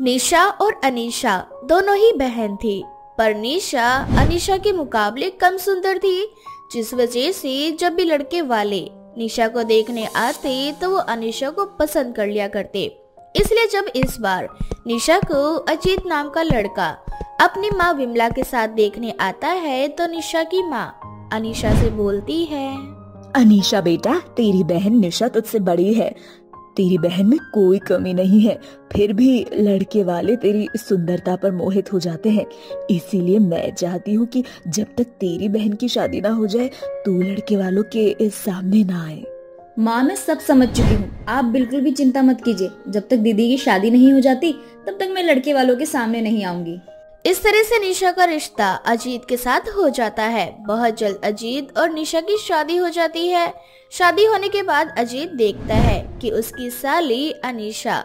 निशा और अनीशा दोनों ही बहन थी, पर निशा अनीशा के मुकाबले कम सुंदर थी, जिस वजह से जब भी लड़के वाले निशा को देखने आते तो वो अनीशा को पसंद कर लिया करते। इसलिए जब इस बार निशा को अजीत नाम का लड़का अपनी माँ विमला के साथ देखने आता है तो निशा की माँ अनीशा से बोलती है, अनीशा बेटा, तेरी बहन निशा तुझसे बड़ी है, तेरी बहन में कोई कमी नहीं है, फिर भी लड़के वाले तेरी सुंदरता पर मोहित हो जाते हैं। इसीलिए मैं चाहती हूँ कि जब तक तेरी बहन की शादी ना हो जाए तू लड़के वालों के सामने ना आए। माँ, मैं सब समझ चुकी हूँ, आप बिल्कुल भी चिंता मत कीजिए। जब तक दीदी की शादी नहीं हो जाती तब तक मैं लड़के वालों के सामने नहीं आऊंगी। इस तरह से निशा का रिश्ता अजीत के साथ हो जाता है। बहुत जल्द अजीत और निशा की शादी हो जाती है। शादी होने के बाद अजीत देखता है कि उसकी साली अनीशा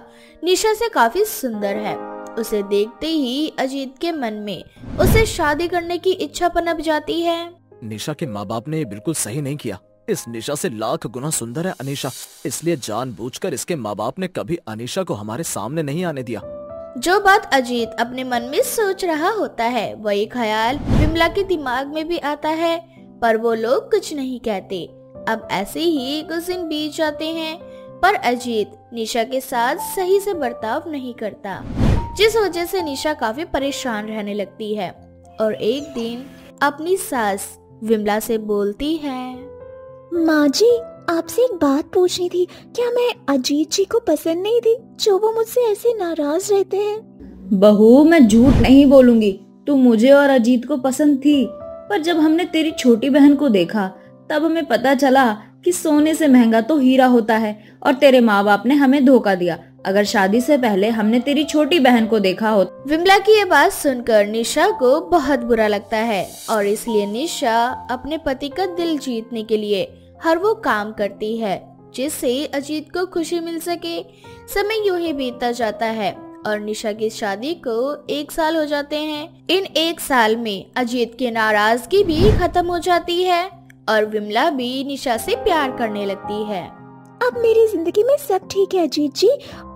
निशा से काफी सुंदर है। उसे देखते ही अजीत के मन में उसे शादी करने की इच्छा पनप जाती है। निशा के माँ बाप ने बिल्कुल सही नहीं किया। इस निशा से लाख गुना सुंदर है अनीशा, इसलिए जानबूझकर इसके माँ बाप ने कभी अनीशा को हमारे सामने नहीं आने दिया। जो बात अजीत अपने मन में सोच रहा होता है वही ख्याल विमला के दिमाग में भी आता है, पर वो लोग कुछ नहीं कहते। अब ऐसे ही कुछ दिन बीत जाते हैं, पर अजीत निशा के साथ सही से बर्ताव नहीं करता, जिस वजह से निशा काफी परेशान रहने लगती है। और एक दिन अपनी सास विमला से बोलती है, माँ जी, आपसे एक बात पूछनी थी। क्या मैं अजीत जी को पसंद नहीं थी जो वो मुझसे ऐसे नाराज रहते हैं? बहू, मैं झूठ नहीं बोलूंगी, तू मुझे और अजीत को पसंद थी, पर जब हमने तेरी छोटी बहन को देखा तब हमें पता चला कि सोने से महंगा तो हीरा होता है और तेरे माँ बाप ने हमें धोखा दिया। अगर शादी से पहले हमने तेरी छोटी बहन को देखा हो। विमला की ये बात सुनकर निशा को बहुत बुरा लगता है और इसलिए निशा अपने पति का दिल जीतने के लिए हर वो काम करती है जिससे अजीत को खुशी मिल सके। समय यूं ही बीतता जाता है और निशा की शादी को 1 साल हो जाते हैं। इन 1 साल में अजीत की नाराजगी भी खत्म हो जाती है और विमला भी निशा से प्यार करने लगती है। अब मेरी जिंदगी में सब ठीक है अजीत जी,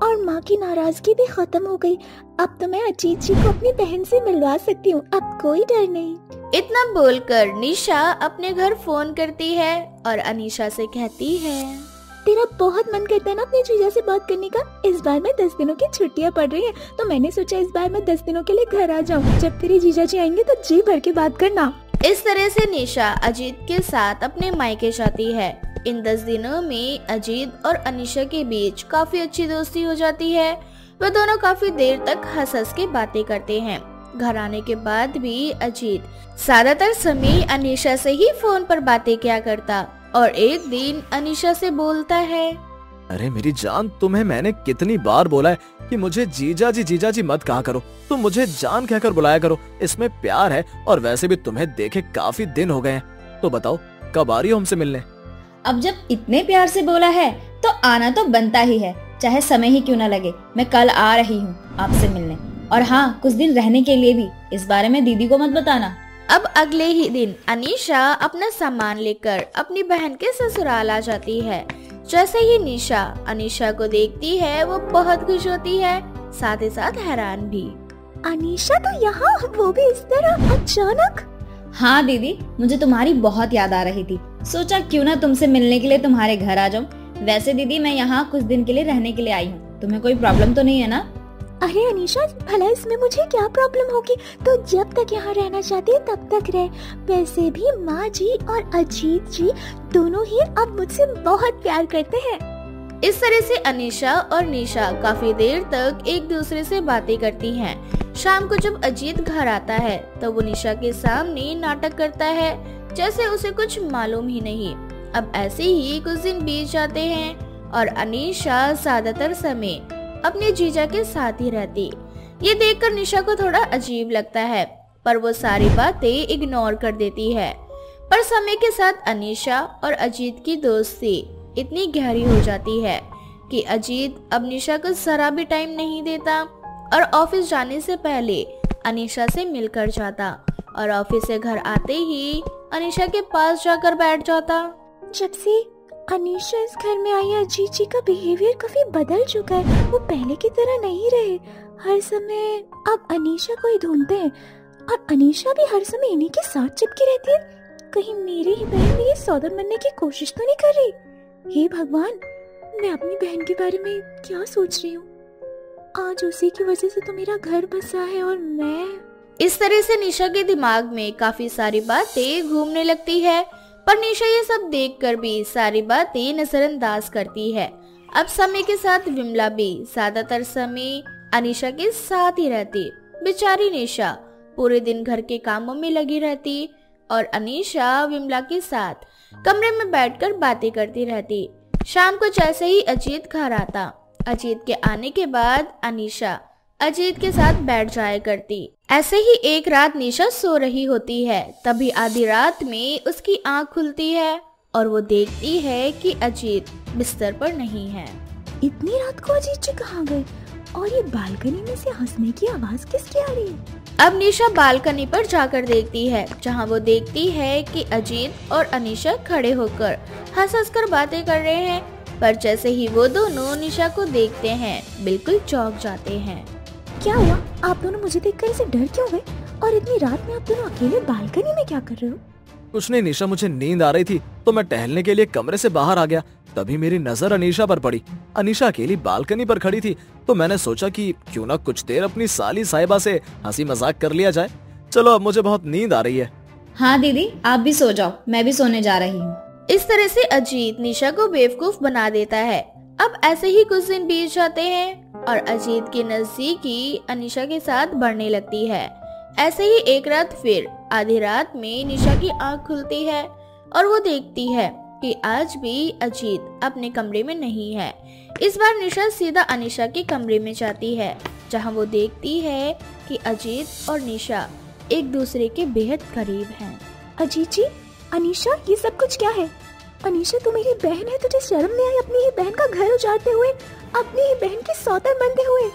और माँ की नाराजगी भी खत्म हो गई। अब तो मैं अजीत जी को अपनी बहन से मिलवा सकती हूँ, अब कोई डर नहीं। इतना बोलकर निशा अपने घर फोन करती है और अनीशा से कहती है, तेरा बहुत मन करता है ना अपने जीजा से बात करने का। इस बार मैं 10 दिनों की छुट्टियाँ पड़ रही हैं, तो मैंने सोचा इस बार मैं 10 दिनों के लिए घर आ जाऊँ। जब तेरे जीजा जी आएंगे तो जी भर के बात करना। इस तरह से निशा अजीत के साथ अपने मायके जाती है। इन 10 दिनों में अजीत और अनीशा के बीच काफी अच्छी दोस्ती हो जाती है। वे दोनों काफी देर तक हंस हंस के बातें करते हैं। घर आने के बाद भी अजीत ज्यादातर समय अनीशा से ही फोन पर बातें किया करता और एक दिन अनीशा से बोलता है, अरे मेरी जान, तुम्हें मैंने कितनी बार बोला है कि मुझे जीजा जी मत कहा करो, तुम मुझे जान कहकर बुलाया करो, इसमें प्यार है। और वैसे भी तुम्हें देखे काफी दिन हो गए हैं, तो बताओ कब आ रही हो हमसे मिलने? अब जब इतने प्यार से बोला है तो आना तो बनता ही है, चाहे समय ही क्यों न लगे। मैं कल आ रही हूँ आपसे मिलने, और हाँ, कुछ दिन रहने के लिए भी। इस बारे में दीदी को मत बताना। अब अगले ही दिन अनीशा अपना सामान लेकर अपनी बहन के ससुराल आ जाती है। जैसे ही निशा अनीशा को देखती है वो बहुत खुश होती है, साथ ही साथ हैरान भी। अनीशा तो यहाँ, वो भी इस तरह अचानक? हाँ दीदी, मुझे तुम्हारी बहुत याद आ रही थी, सोचा क्यों ना तुमसे मिलने के लिए तुम्हारे घर आ जाऊं। वैसे दीदी, मैं यहाँ कुछ दिन के लिए रहने के लिए आई हूँ, तुम्हें कोई प्रॉब्लम तो नहीं है ना? अरे अनीशा, भला इसमें मुझे क्या प्रॉब्लम होगी? तो जब तक यहाँ रहना चाहती है तब तक रह। वैसे भी माँ जी और अजीत जी दोनों ही अब मुझसे बहुत प्यार करते हैं। इस तरह से अनीशा और निशा काफी देर तक एक दूसरे से बातें करती हैं। शाम को जब अजीत घर आता है तो वो निशा के सामने नाटक करता है जैसे उसे कुछ मालूम ही नहीं। अब ऐसे ही कुछ दिन बीत जाते हैं और अनीशा ज्यादातर समय अपने जीजा के साथ ही रहती। ये देखकर निशा को थोड़ा अजीब लगता है, पर वो सारी बातें इग्नोर कर देती है। पर समय के साथ अनीशा और अजीत की दोस्ती इतनी गहरी हो जाती है कि अजीत अब निशा को जरा भी टाइम नहीं देता और ऑफिस जाने से पहले अनीशा से मिलकर जाता और ऑफिस से घर आते ही अनीशा के पास जाकर बैठ जाता। जब से अनीशा इस घर में आई अजीत जी का बिहेवियर काफी बदल चुका है। वो पहले की तरह नहीं रहे। हर समय अब अनीशा को ही ढूंढते हैं और अनीशा भी हर समय इन्हीं के साथ चिपकी रहती है। कहीं मेरी ही बहन मेरी सौदा बनने की कोशिश तो नहीं कर रही। हे भगवान, मैं अपनी बहन के बारे में क्या सोच रही हूँ। आज उसी की वजह से तो मेरा घर बसा है और मैं। इस तरह से निशा के दिमाग में काफी सारी बातें घूमने लगती है, पर निशा ये सब देखकर भी सारी बातें नजरअंदाज करती है। अब समय के साथ विमला भी ज्यादातर समय अनीशा के साथ ही रहती। बेचारी निशा पूरे दिन घर के कामों में लगी रहती और अनीशा विमला के साथ कमरे में बैठकर बातें करती रहती। शाम को जैसे ही अजीत घर आता, अजीत के आने के बाद अनीशा अजीत के साथ बैठ जाया करती। ऐसे ही एक रात निशा सो रही होती है, तभी आधी रात में उसकी आंख खुलती है और वो देखती है कि अजीत बिस्तर पर नहीं है। इतनी रात को अजीत जी कहाँ गए और ये बालकनी में से हंसने की आवाज किसकी आ रही है? अब निशा बालकनी पर जाकर देखती है, जहां वो देखती है कि अजीत और अनीशा खड़े होकर हंस कर बातें कर रहे हैं। पर जैसे ही वो दोनों निशा को देखते हैं, बिल्कुल चौंक जाते हैं। क्या हुआ? आप दोनों मुझे देखकर ऐसे डर क्यों गए? और इतनी रात में आप दोनों अकेले बालकनी में क्या कर रहे हो? कुछ नहीं निशा, मुझे नींद आ रही थी तो मैं टहलने के लिए कमरे से बाहर आ गया। तभी मेरी नजर अनीशा पर पड़ी। अनीशा अकेली बालकनी पर खड़ी थी तो मैंने सोचा कि क्यों ना कुछ देर अपनी साली साहिबा से हंसी मजाक कर लिया जाए। चलो, अब मुझे बहुत नींद आ रही है। हाँ दीदी, आप भी सो जाओ, मैं भी सोने जा रही हूँ। इस तरह से अजीत निशा को बेवकूफ बना देता है। अब ऐसे ही कुछ दिन बीत जाते हैं और अजीत की नजदीकी अनीशा के साथ बढ़ने लगती है। ऐसे ही एक रात फिर आधी रात में निशा की आंख खुलती है और वो देखती है कि आज भी अजीत अपने कमरे में नहीं है। इस बार निशा सीधा अनीशा के कमरे में जाती है, जहां वो देखती है कि अजीत और निशा एक दूसरे के बेहद करीब हैं। अजीत जी, अनीशा, ये सब कुछ क्या है? अनीशा, तू मेरी बहन है, तुझे शर्म नहीं आई अपनी ही बहन का घर उजाड़ते हुए, अपनी ही बहन की सौतन बनते हुए?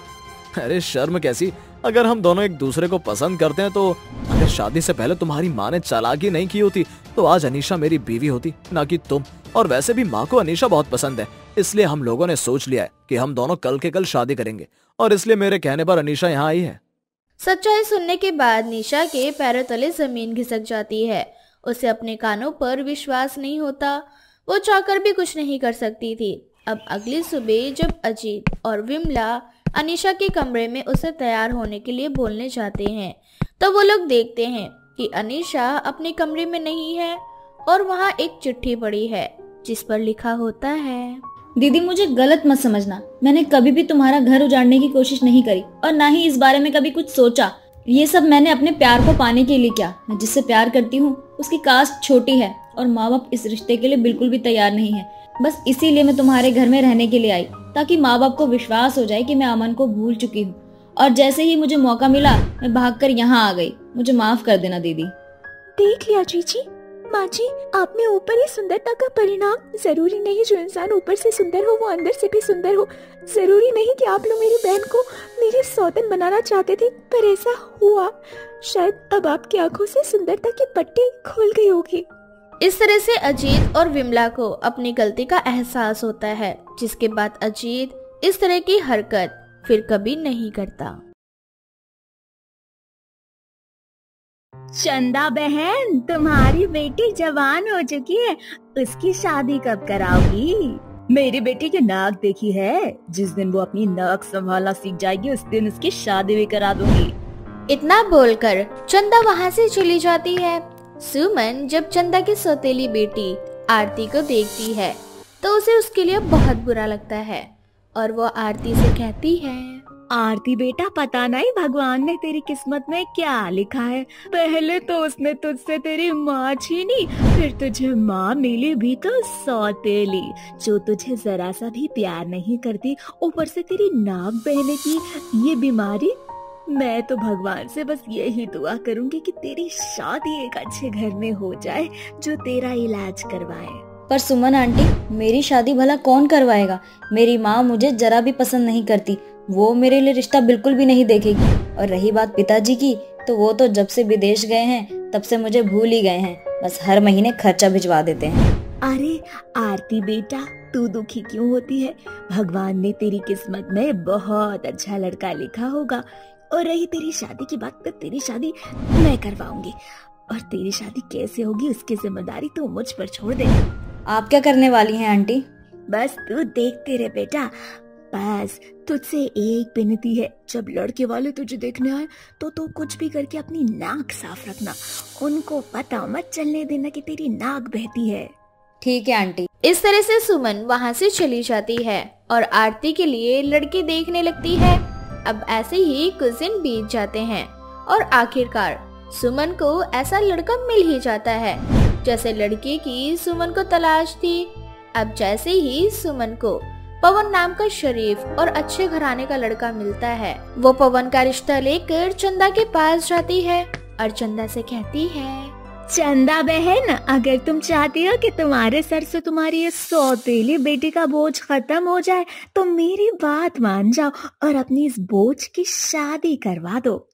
अरे शर्म कैसी, अगर हम दोनों एक दूसरे को पसंद करते हैं तो अगर शादी से पहले तुम्हारी माँ ने चालाकी नहीं की होती तो आज अनीशा मेरी बीवी होती, ना कि तुम। और वैसे भी माँ को अनीशा बहुत पसंद है, इसलिए हम लोगों ने सोच लिया है कि हम दोनों कल के कल शादी करेंगे और इसलिए मेरे कहने पर अनीशा यहाँ आई है। सच्चाई सुनने के बाद निशा के पैरों तले जमीन खिसक जाती है। उसे अपने कानों पर विश्वास नहीं होता। वो चाहकर भी कुछ नहीं कर सकती थी। अब अगली सुबह जब अजीत और विमला अनीशा के कमरे में उसे तैयार होने के लिए बोलने जाते हैं, तो वो लोग देखते हैं कि अनीशा अपने कमरे में नहीं है और वहाँ एक चिट्ठी पड़ी है जिस पर लिखा होता है, दीदी मुझे गलत मत समझना, मैंने कभी भी तुम्हारा घर उजाड़ने की कोशिश नहीं करी और ना ही इस बारे में कभी कुछ सोचा। ये सब मैंने अपने प्यार को पाने के लिए किया। मैं जिससे प्यार करती हूँ उसकी कास्ट छोटी है और माँ बाप इस रिश्ते के लिए बिल्कुल भी तैयार नहीं है। बस इसीलिए मैं तुम्हारे घर में रहने के लिए आई, ताकि माँ बाप को विश्वास हो जाए कि मैं अमन को भूल चुकी हूँ। और जैसे ही मुझे मौका मिला मैं भागकर यहाँ आ गई। मुझे माफ कर देना दीदी। देख लिया जीजी, माँ जी, आप में ऊपर ही सुंदरता का परिणाम। जरूरी नहीं जो इंसान ऊपर से सुंदर हो वो अंदर से भी सुंदर हो। जरूरी नहीं कि आप लोग मेरी बहन को मेरी सौतन बनाना चाहते थे, पर ऐसा हुआ। शायद अब आपकी आंखों से सुंदरता की पट्टी खुल गई होगी। इस तरह से अजीत और विमला को अपनी गलती का एहसास होता है, जिसके बाद अजीत इस तरह की हरकत फिर कभी नहीं करता। चंदा बहन, तुम्हारी बेटी जवान हो चुकी है, उसकी शादी कब कराओगी? मेरी बेटी की नाक देखी है? जिस दिन वो अपनी नाक संभालना सीख जाएगी उस दिन उसकी शादी भी करा दूंगी। इतना बोलकर चंदा वहाँ से चली जाती है। सुमन जब चंदा की सौतेली बेटी आरती को देखती है तो उसे उसके लिए बहुत बुरा लगता है और वो आरती से कहती है, आरती बेटा, पता नहीं भगवान ने तेरी किस्मत में क्या लिखा है। पहले तो उसने तुझसे तेरी माँ छीनी, फिर तुझे माँ मिली भी तो सौतेली, जो तुझे जरा सा भी प्यार नहीं करती। ऊपर से तेरी नाक बहने की ये बीमारी। मैं तो भगवान से बस यही दुआ करूंगी कि तेरी शादी एक अच्छे घर में हो जाए जो तेरा इलाज करवाए। पर सुमन आंटी, मेरी शादी भला कौन करवाएगा? मेरी माँ मुझे जरा भी पसंद नहीं करती, वो मेरे लिए रिश्ता बिल्कुल भी नहीं देखेगी। और रही बात पिताजी की, तो वो तो जब से विदेश गए हैं तब से मुझे भूल ही गए हैं। बस हर महीने खर्चा भिजवा देते हैं। अरे आरती बेटा, तू दुखी क्यों होती है? भगवान ने तेरी किस्मत में बहुत अच्छा लड़का लिखा होगा। और रही तेरी शादी की बात, तो तेरी शादी मैं करवाऊंगी, और तेरी शादी कैसे होगी उसकी जिम्मेदारी तू मुझ पर छोड़ दे। आप क्या करने वाली हैं आंटी? बस तू देखते रहे बेटा। बस तुझसे एक विनती है, जब लड़के वाले तुझे देखने आए तो तू कुछ भी करके अपनी नाक साफ रखना। उनको पता मत चलने देना कि तेरी नाक बहती है। ठीक है आंटी। इस तरह से सुमन वहाँ से चली जाती है और आरती के लिए लड़के देखने लगती है। अब ऐसे ही कुछ दिन बीत जाते हैं और आखिरकार सुमन को ऐसा लड़का मिल ही जाता है जैसे लड़के की सुमन को तलाश थी। अब जैसे ही सुमन को पवन नाम का शरीफ और अच्छे घराने का लड़का मिलता है, वो पवन का रिश्ता लेकर चंदा के पास जाती है और चंदा से कहती है, चंदा बहन, अगर तुम चाहती हो कि तुम्हारे सर से तुम्हारी ये सौतेली बेटी का बोझ खत्म हो जाए तो मेरी बात मान जाओ और अपनी इस बोझ की शादी करवा दो।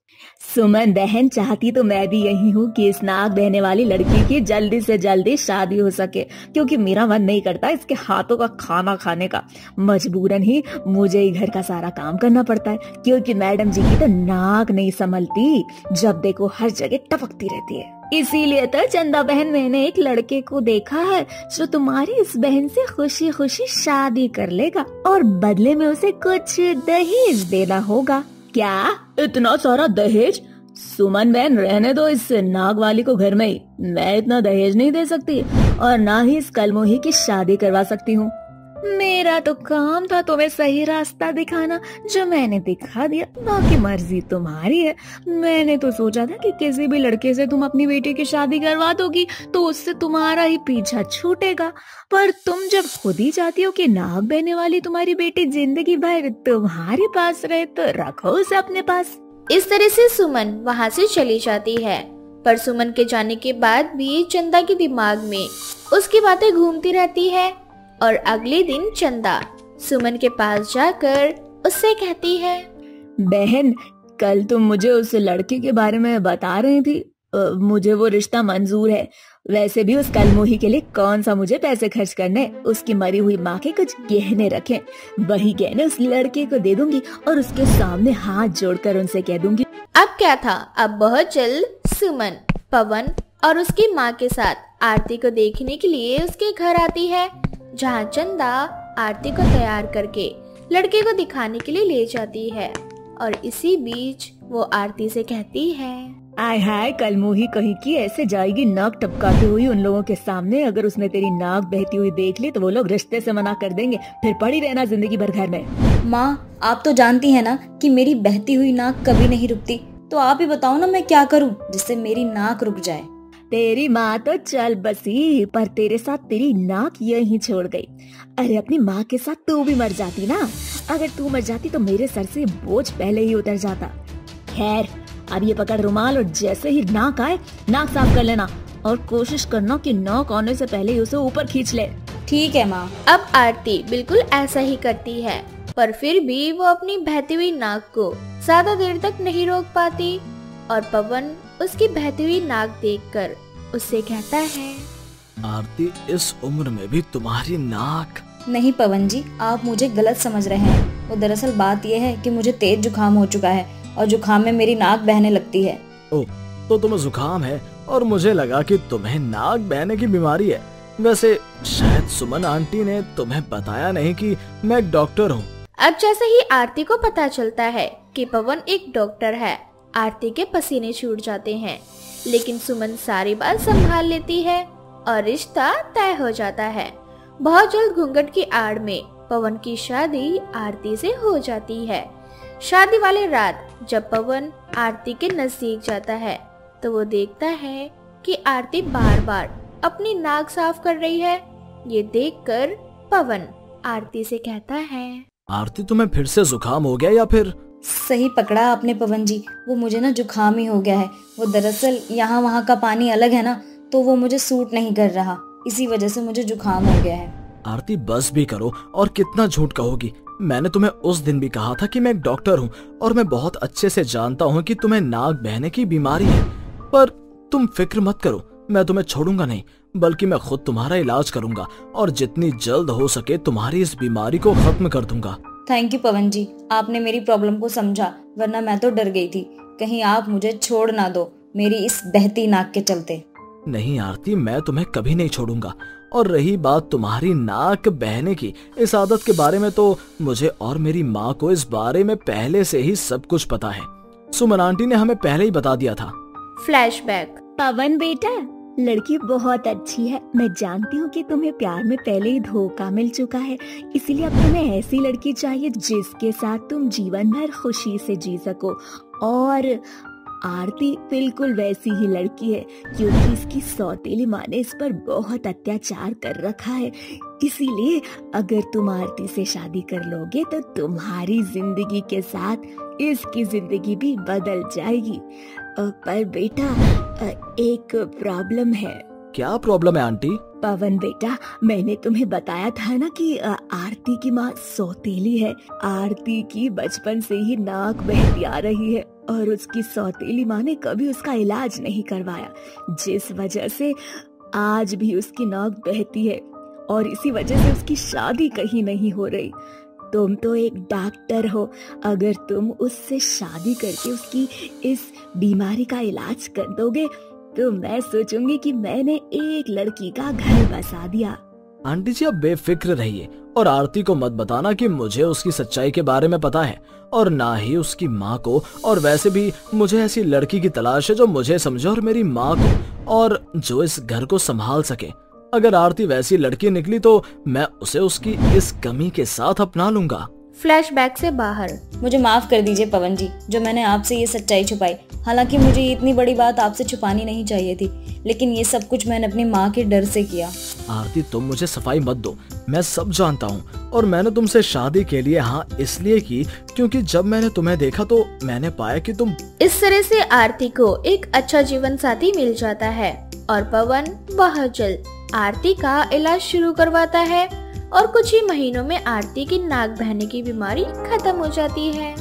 सुमन बहन चाहती तो मैं भी यही हूँ कि इस नाक बहने वाली लड़की की जल्दी से जल्दी शादी हो सके, क्योंकि मेरा मन नहीं करता इसके हाथों का खाना खाने का। मजबूरन ही मुझे ही घर का सारा काम करना पड़ता है, क्योंकि मैडम जी की तो नाक नहीं संभलती, जब देखो हर जगह टपकती रहती है। इसीलिए तो चंदा बहन मैंने एक लड़के को देखा है जो तुम्हारी इस बहन से खुशी खुशी शादी कर लेगा और बदले में उसे कुछ दहेज देना होगा। क्या इतना सारा दहेज? सुमन बहन रहने दो इस नाग वाली को घर में ही। मैं इतना दहेज नहीं दे सकती और ना ही इस कलमोही की शादी करवा सकती हूँ। मेरा तो काम था तुम्हें सही रास्ता दिखाना, जो मैंने दिखा दिया, बाकी मर्जी तुम्हारी है। मैंने तो सोचा था कि किसी भी लड़के से तुम अपनी बेटी की शादी करवा दोगी तो उससे तुम्हारा ही पीछा छूटेगा, पर तुम जब खुद ही चाहती हो कि नाक बहने वाली तुम्हारी बेटी जिंदगी भर तुम्हारे पास रहे तो रखो उसे अपने पास। इस तरह से सुमन वहाँ से चली जाती है, पर सुमन के जाने के बाद भी चंदा के दिमाग में उसकी बातें घूमती रहती है और अगले दिन चंदा सुमन के पास जाकर उससे कहती है, बहन कल तुम मुझे उस लड़के के बारे में बता रही थी, मुझे वो रिश्ता मंजूर है। वैसे भी उस कलमोही के लिए कौन सा मुझे पैसे खर्च करने, उसकी मरी हुई माँ के कुछ गहने रखे, वही गहने उस लड़के को दे दूंगी और उसके सामने हाथ जोड़कर उनसे कह दूंगी। अब क्या था, अब बहुत जल्द सुमन पवन और उसकी माँ के साथ आरती को देखने के लिए उसके घर आती है, जहाँ चंदा आरती को तैयार करके लड़के को दिखाने के लिए ले जाती है। और इसी बीच वो आरती से कहती है, आय हाय कलमोही कहीं की ऐसे जाएगी नाक टपकाती हुई उन लोगों के सामने। अगर उसने तेरी नाक बहती हुई देख ली तो वो लोग रिश्ते से मना कर देंगे, फिर पड़ी रहना जिंदगी भर घर में। माँ आप तो जानती है ना कि मेरी बहती हुई नाक कभी नहीं रुकती, तो आप ही बताओ ना मैं क्या करूँ जिससे मेरी नाक रुक जाए। तेरी माँ तो चल बसी, पर तेरे साथ तेरी नाक यहीं छोड़ गई। अरे अपनी माँ के साथ तू भी मर जाती ना। अगर तू मर जाती तो मेरे सर से बोझ पहले ही उतर जाता। खैर अब ये पकड़ रुमाल और जैसे ही नाक आए नाक साफ कर लेना और कोशिश करना कि नाक आने से पहले ही उसे ऊपर खींच ले। ठीक है माँ। अब आरती बिल्कुल ऐसा ही करती है, पर फिर भी वो अपनी बहती हुई नाक को ज्यादा देर तक नहीं रोक पाती और पवन उसकी बहती हुई नाक देखकर उससे कहता है, आरती इस उम्र में भी तुम्हारी नाक। नहीं पवन जी, आप मुझे गलत समझ रहे हैं। वो दरअसल बात यह है कि मुझे तेज जुकाम हो चुका है और जुकाम में मेरी नाक बहने लगती है। ओह, तो तुम्हें जुकाम है और मुझे लगा कि तुम्हें नाक बहने की बीमारी है। वैसे शायद सुमन आंटी ने तुम्हें बताया नहीं कि मैं एक डॉक्टर हूँ। अब जैसे ही आरती को पता चलता है कि पवन एक डॉक्टर है, आरती के पसीने छूट जाते हैं, लेकिन सुमन सारी बात संभाल लेती है और रिश्ता तय हो जाता है। बहुत जल्द घूंघट की आड़ में पवन की शादी आरती से हो जाती है। शादी वाले रात जब पवन आरती के नजदीक जाता है तो वो देखता है कि आरती बार बार अपनी नाक साफ कर रही है। ये देखकर पवन आरती से कहता है, आरती तुम्हें फिर से जुकाम हो गया या फिर? सही पकड़ा आपने पवन जी, वो मुझे ना जुकाम ही हो गया है। वो दरअसल यहाँ वहाँ का पानी अलग है ना, तो वो मुझे सूट नहीं कर रहा, इसी वजह से मुझे जुकाम हो गया है। आरती बस भी करो, और कितना झूठ कहोगी। मैंने तुम्हें उस दिन भी कहा था कि मैं एक डॉक्टर हूँ और मैं बहुत अच्छे से जानता हूँ कि तुम्हें नाक बहने की बीमारी है, पर तुम फिक्र मत करो, मैं तुम्हें छोड़ूंगा नहीं, बल्कि मैं खुद तुम्हारा इलाज करूंगा और जितनी जल्द हो सके तुम्हारी इस बीमारी को खत्म कर दूंगा। थैंक यू पवन जी, आपने मेरी प्रॉब्लम को समझा, वरना मैं तो डर गई थी कहीं आप मुझे छोड़ ना दो मेरी इस बहती नाक के चलते। नहीं आरती, मैं तुम्हें कभी नहीं छोड़ूंगा। और रही बात तुम्हारी नाक बहने की, इस आदत के बारे में तो मुझे और मेरी माँ को इस बारे में पहले से ही सब कुछ पता है। सुमन आंटी ने हमें पहले ही बता दिया था। फ्लैशबैक। पवन बेटा, लड़की बहुत अच्छी है। मैं जानती हूँ कि तुम्हें प्यार में पहले ही धोखा मिल चुका है, इसीलिए अब तुम्हें ऐसी लड़की चाहिए जिसके साथ तुम जीवन भर खुशी से जी सको। और आरती बिल्कुल वैसी ही लड़की है, क्योंकि इसकी सौतेली माँ ने इस पर बहुत अत्याचार कर रखा है। इसीलिए अगर तुम आरती से शादी कर लोगे तो तुम्हारी जिंदगी के साथ इसकी जिंदगी भी बदल जाएगी। पर बेटा, एक प्रॉब्लम है। क्या प्रॉब्लम है आंटी? पवन बेटा, मैंने तुम्हें बताया था ना कि आरती की माँ सौतेली है। आरती की बचपन से ही नाक बहती आ रही है और उसकी सौतेली माँ ने कभी उसका इलाज नहीं करवाया, जिस वजह से आज भी उसकी नाक बहती है और इसी वजह से उसकी शादी कहीं नहीं हो रही। तुम तो एक डॉक्टर हो, अगर तुम उससे शादी करके उसकी इस बीमारी का इलाज कर दोगे तो मैं सोचूंगी कि मैंने एक लड़की का घर बसा दिया। आंटी जी, आप बेफिक्र रहिए और आरती को मत बताना कि मुझे उसकी सच्चाई के बारे में पता है और ना ही उसकी माँ को। और वैसे भी मुझे ऐसी लड़की की तलाश है जो मुझे समझे और मेरी माँ को, और जो इस घर को संभाल सके। अगर आरती वैसी लड़की निकली तो मैं उसे उसकी इस कमी के साथ अपना लूंगा। फ्लैशबैक से बाहर। मुझे माफ कर दीजिए पवन जी, जो मैंने आपसे ये सच्चाई छुपाई। हालांकि मुझे ये इतनी बड़ी बात आपसे छुपानी नहीं चाहिए थी, लेकिन ये सब कुछ मैंने अपनी माँ के डर से किया। आरती, तुम मुझे सफाई मत दो, मैं सब जानता हूँ। और मैंने तुमसे शादी के लिए हाँ इसलिए की क्योंकि जब मैंने तुम्हें देखा तो मैंने पाया कि तुम। इस तरह से आरती को एक अच्छा जीवन साथी मिल जाता है और पवन बहुत जल्द आरती का इलाज शुरू करवाता है और कुछ ही महीनों में आरती की नाक बहने की बीमारी खत्म हो जाती है।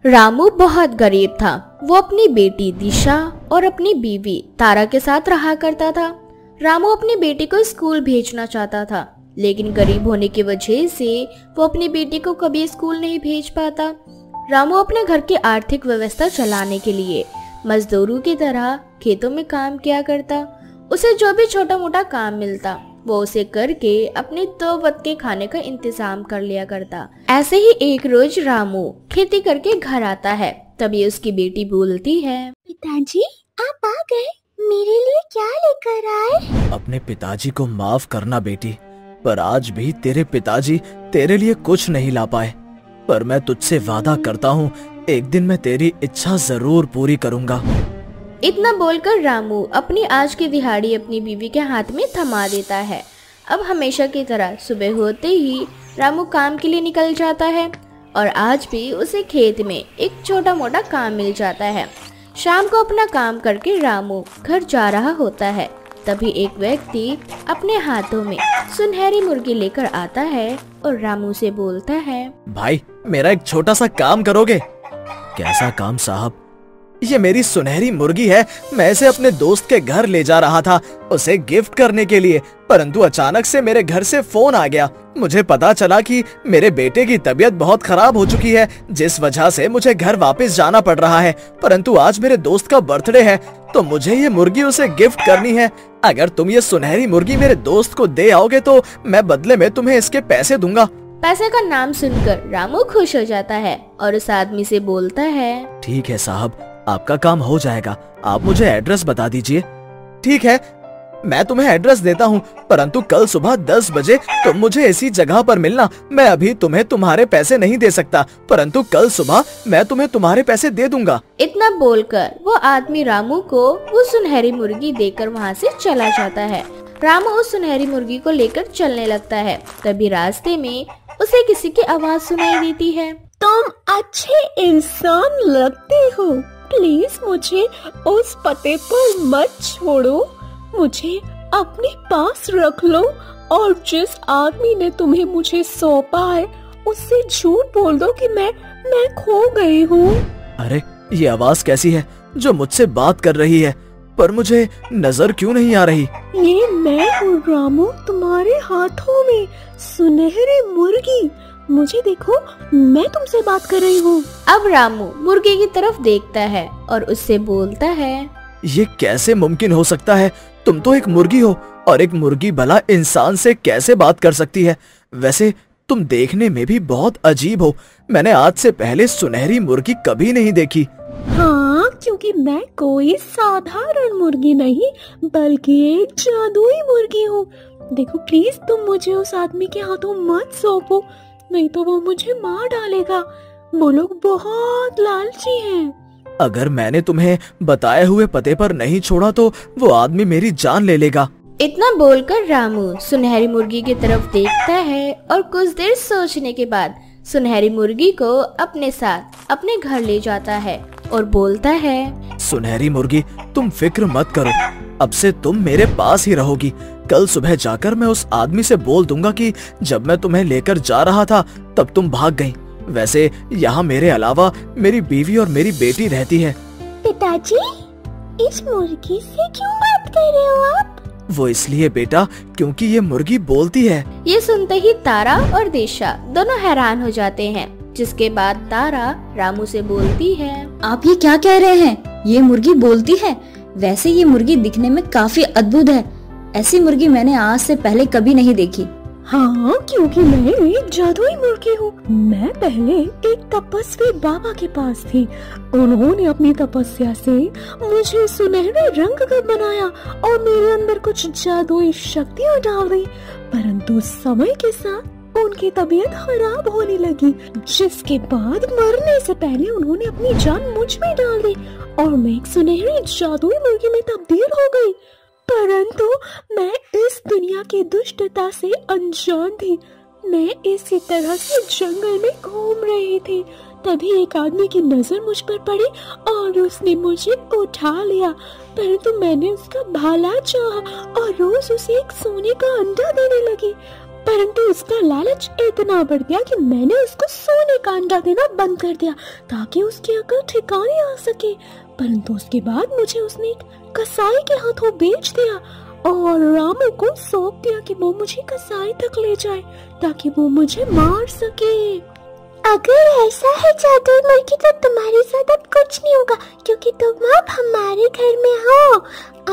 रामू बहुत गरीब था। वो अपनी बेटी दिशा और अपनी बीवी तारा के साथ रहा करता था। रामू अपनी बेटी को स्कूल भेजना चाहता था, लेकिन गरीब होने की वजह से वो अपनी बेटी को कभी स्कूल नहीं भेज पाता। रामू अपने घर की आर्थिक व्यवस्था चलाने के लिए मजदूरों की तरह खेतों में काम किया करता। उसे जो भी छोटा मोटा काम मिलता वो उसे करके अपने 2 वक्त के खाने का इंतजाम कर लिया करता। ऐसे ही एक रोज रामू खेती करके घर आता है, तभी उसकी बेटी बोलती है, पिताजी आप आ गए, मेरे लिए क्या लेकर आए? अपने पिताजी को माफ करना बेटी, पर आज भी तेरे पिताजी तेरे लिए कुछ नहीं ला पाए। पर मैं तुझसे वादा करता हूँ एक दिन मैं तेरी इच्छा जरूर पूरी करूँगा। इतना बोलकर रामू अपनी आज की दिहाड़ी अपनी बीवी के हाथ में थमा देता है। अब हमेशा की तरह सुबह होते ही रामू काम के लिए निकल जाता है और आज भी उसे खेत में एक छोटा मोटा काम मिल जाता है। शाम को अपना काम करके रामू घर जा रहा होता है, तभी एक व्यक्ति अपने हाथों में सुनहरी मुर्गी लेकर आता है और रामू से बोलता है, भाई मेरा एक छोटा सा काम करोगे? कैसा काम साहब? ये मेरी सुनहरी मुर्गी है, मैं इसे अपने दोस्त के घर ले जा रहा था उसे गिफ्ट करने के लिए, परंतु अचानक से मेरे घर से फोन आ गया। मुझे पता चला कि मेरे बेटे की तबीयत बहुत खराब हो चुकी है, जिस वजह से मुझे घर वापस जाना पड़ रहा है। परंतु आज मेरे दोस्त का बर्थडे है तो मुझे ये मुर्गी उसे गिफ्ट करनी है। अगर तुम ये सुनहरी मुर्गी मेरे दोस्त को दे आओगे तो मैं बदले में तुम्हें इसके पैसे दूंगा। पैसे का नाम सुनकर रामू खुश हो जाता है और उस आदमी से बोलता है, ठीक है साहब, आपका काम हो जाएगा, आप मुझे एड्रेस बता दीजिए। ठीक है, मैं तुम्हें एड्रेस देता हूँ, परंतु कल सुबह 10 बजे तुम मुझे इसी जगह पर मिलना। मैं अभी तुम्हें तुम्हारे पैसे नहीं दे सकता, परंतु कल सुबह मैं तुम्हें तुम्हारे पैसे दे दूंगा। इतना बोलकर वो आदमी रामू को वो सुनहरी मुर्गी देकर वहाँ से चला जाता है। रामू उस सुनहरी मुर्गी को लेकर चलने लगता है, तभी रास्ते में उसे किसी की आवाज सुनाई देती है, तुम अच्छे इंसान लगते हो, प्लीज मुझे उस पते पर मत छोड़ो, मुझे अपने पास रख लो और जिस आदमी ने तुम्हें मुझे सौंपा है उससे झूठ बोल दो कि मैं खो गई हूँ। अरे ये आवाज कैसी है? जो मुझसे बात कर रही है, पर मुझे नजर क्यों नहीं आ रही? ये मैं हूँ रामू, तुम्हारे हाथों में सुनहरी मुर्गी। मुझे देखो, मैं तुमसे बात कर रही हूँ। अब रामू मुर्गी की तरफ देखता है और उससे बोलता है, ये कैसे मुमकिन हो सकता है? तुम तो एक मुर्गी हो, और एक मुर्गी भला इंसान से कैसे बात कर सकती है? वैसे तुम देखने में भी बहुत अजीब हो। मैंने आज से पहले सुनहरी मुर्गी कभी नहीं देखी। हाँ, क्योंकि मैं कोई साधारण मुर्गी नहीं, बल्कि एक जादुई मुर्गी हूँ। देखो प्लीज, तुम मुझे उस आदमी के हाथों मत सौंपो, नहीं तो वो मुझे मार डालेगा। वो लोग बहुत लालची हैं। अगर मैंने तुम्हें बताए हुए पते पर नहीं छोड़ा तो वो आदमी मेरी जान ले लेगा। इतना बोलकर रामू सुनहरी मुर्गी की तरफ देखता है और कुछ देर सोचने के बाद सुनहरी मुर्गी को अपने साथ अपने घर ले जाता है और बोलता है, सुनहरी मुर्गी, तुम फिक्र मत करो, अब से तुम मेरे पास ही रहोगी। कल सुबह जाकर मैं उस आदमी से बोल दूंगा कि जब मैं तुम्हें लेकर जा रहा था तब तुम भाग गईं। वैसे यहाँ मेरे अलावा मेरी बीवी और मेरी बेटी रहती है। पिताजी, इस मुर्गी से क्यों बात कर रहे हो आप? वो इसलिए बेटा, क्योंकि ये मुर्गी बोलती है। ये सुनते ही तारा और दिशा दोनों हैरान हो जाते हैं, जिसके बाद तारा रामू से बोलती है, आप ये क्या कह रहे हैं? ये मुर्गी बोलती है? वैसे ये मुर्गी दिखने में काफी अद्भुत है। ऐसी मुर्गी मैंने आज से पहले कभी नहीं देखी। हाँ, क्योंकि मैं एक जादुई मुर्गी हूँ। मैं पहले एक तपस्वी बाबा के पास थी। उन्होंने अपनी तपस्या से मुझे सुनहरे रंग का बनाया और मेरे अंदर कुछ जादुई शक्तियाँ डाल दी। परंतु समय के साथ उनकी तबीयत खराब होने लगी, जिसके बाद मरने से पहले उन्होंने अपनी जान मुझ में डाल दी और मैं एक सुनहरी जादुई मुर्गी में तब्दील हो गई। परंतु मैं इस दुनिया की दुष्टता से अनजान थी। मैं इसी तरह से जंगल में घूम रही थी, तभी एक आदमी की नजर मुझ पर पड़ी और उसने मुझे उठा लिया। परंतु मैंने उसका भला चाहा और रोज उसे एक सोने का अंडा देने लगी। परंतु उसका लालच इतना बढ़ गया कि मैंने उसको सोने का अंडा देना बंद कर दिया ताकि उसकी अकल ठिकाने आ सके। परंतु उसके बाद मुझे उसने एक कसाई के हाथों बेच दिया और रामू को सौंप दिया कि वो मुझे कसाई तक ले जाए ताकि वो मुझे मार सके। अगर ऐसा है जादुई मुर्गी, तो तुम्हारे साथ अब कुछ नहीं होगा, क्योंकि तुम अब हमारे घर में हो।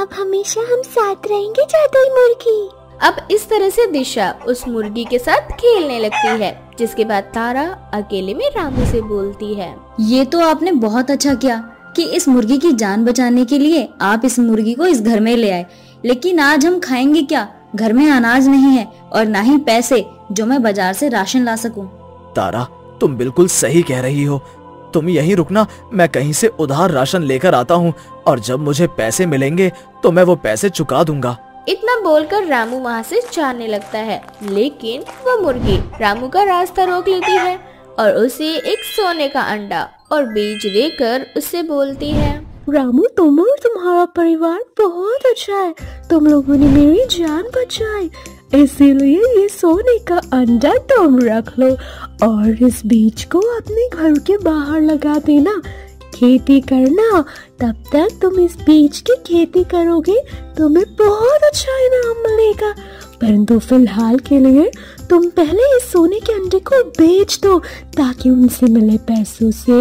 अब हमेशा हम साथ रहेंगे जादुई मुर्गी। अब इस तरह से दिशा उस मुर्गी के साथ खेलने लगती है, जिसके बाद तारा अकेले में रामू से बोलती है, ये तो आपने बहुत अच्छा किया कि इस मुर्गी की जान बचाने के लिए आप इस मुर्गी को इस घर में ले आए। लेकिन आज हम खाएंगे क्या? घर में अनाज नहीं है और ना ही पैसे जो मैं बाजार से राशन ला सकूं। तारा, तुम बिल्कुल सही कह रही हो। तुम यहीं रुकना, मैं कहीं से उधार राशन लेकर आता हूँ और जब मुझे पैसे मिलेंगे तो मैं वो पैसे चुका दूंगा। इतना बोलकर रामू वहाँ से जाने लगता है, लेकिन वो मुर्गी रामू का रास्ता रोक लेती है और उसे एक सोने का अंडा और बीज देकर उससे बोलती है, रामू, तुम और तुम्हारा परिवार बहुत अच्छा है। तुम लोगों ने मेरी जान बचाई, इसीलिए ये सोने का अंडा तुम रख लो और इस बीज को अपने घर के बाहर लगा देना। खेती करना, तब तक तुम इस बीज की खेती करोगे तुम्हें बहुत अच्छा इनाम मिलेगा। परंतु फिलहाल के लिए तुम पहले इस सोने के अंडे को बेच दो ताकि उनसे मिले पैसों से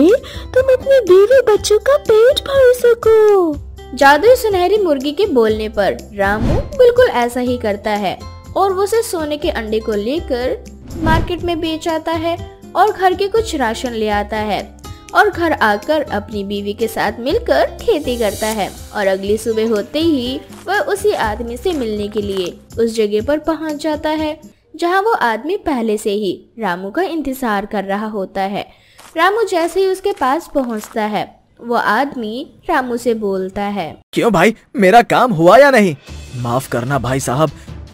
तुम अपने बीवी बच्चों का पेट भर सको। जादुई सुनहरी मुर्गी के बोलने पर रामू बिल्कुल ऐसा ही करता है और वो उसे सोने के अंडे को लेकर मार्केट में बेच आता है और घर के कुछ राशन ले आता है और घर आकर अपनी बीवी के साथ मिलकर खेती करता है। और अगली सुबह होते ही वह उसी आदमी से मिलने के लिए उस जगह पर पहुंच जाता है जहां वो आदमी पहले से ही रामू का इंतजार कर रहा होता है। रामू जैसे ही उसके पास पहुंचता है, वो आदमी रामू से बोलता है, क्यों भाई, मेरा काम हुआ या नहीं? माफ करना भाई साहब,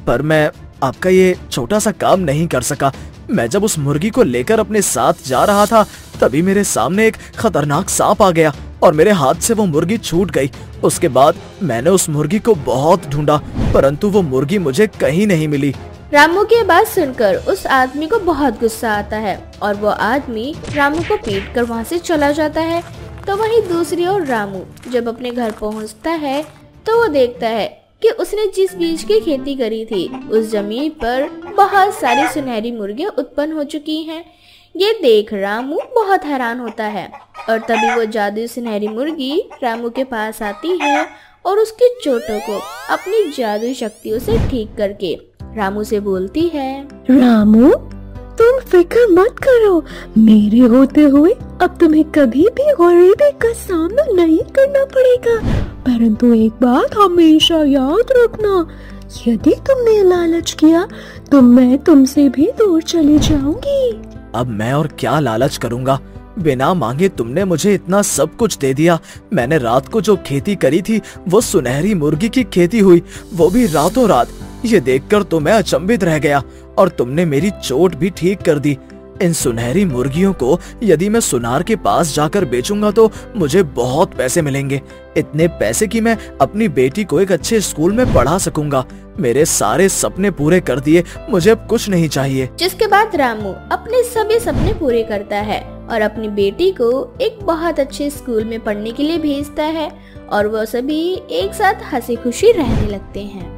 पर मैं आपका ये छोटा सा काम नहीं कर सका। मैं जब उस मुर्गी को लेकर अपने साथ जा रहा था तभी मेरे सामने एक खतरनाक सांप आ गया और मेरे हाथ से वो मुर्गी छूट गई। उसके बाद मैंने उस मुर्गी को बहुत ढूंढा, परंतु वो मुर्गी मुझे कहीं नहीं मिली। रामू की बात सुनकर उस आदमी को बहुत गुस्सा आता है और वो आदमी रामू को पीट कर वहाँ से चला जाता है। तो वहीं दूसरी ओर रामू जब अपने घर पहुंचता है तो वो देखता है कि उसने जिस बीज की खेती करी थी उस जमीन पर बहुत सारी सुनहरी मुर्गियां उत्पन्न हो चुकी हैं। ये देख रामू बहुत हैरान होता है और तभी वो जादुई सुनहरी मुर्गी रामू के पास आती है और उसकी चोटों को अपनी जादुई शक्तियों से ठीक करके रामू से बोलती है, रामू तुम फिक्र मत करो, मेरे होते हुए अब तुम्हें कभी भी गरीबी का सामना नहीं करना पड़ेगा। परंतु एक बात हमेशा याद रखना, यदि तुमने लालच किया तो मैं तुमसे भी दूर चली जाऊंगी। अब मैं और क्या लालच करूंगा, बिना मांगे तुमने मुझे इतना सब कुछ दे दिया। मैंने रात को जो खेती करी थी वो सुनहरी मुर्गी की खेती हुई, वो भी रातों रात। ये देखकर तो मैं अचंभित रह गया और तुमने मेरी चोट भी ठीक कर दी। इन सुनहरी मुर्गियों को यदि मैं सुनार के पास जाकर बेचूंगा तो मुझे बहुत पैसे मिलेंगे, इतने पैसे कि मैं अपनी बेटी को एक अच्छे स्कूल में पढ़ा सकूंगा। मेरे सारे सपने पूरे कर दिए, मुझे अब कुछ नहीं चाहिए। जिसके बाद रामू अपने सभी सपने पूरे करता है और अपनी बेटी को एक बहुत अच्छे स्कूल में पढ़ने के लिए भेजता है और वो सभी एक साथ हंसी खुशी रहने लगते हैं।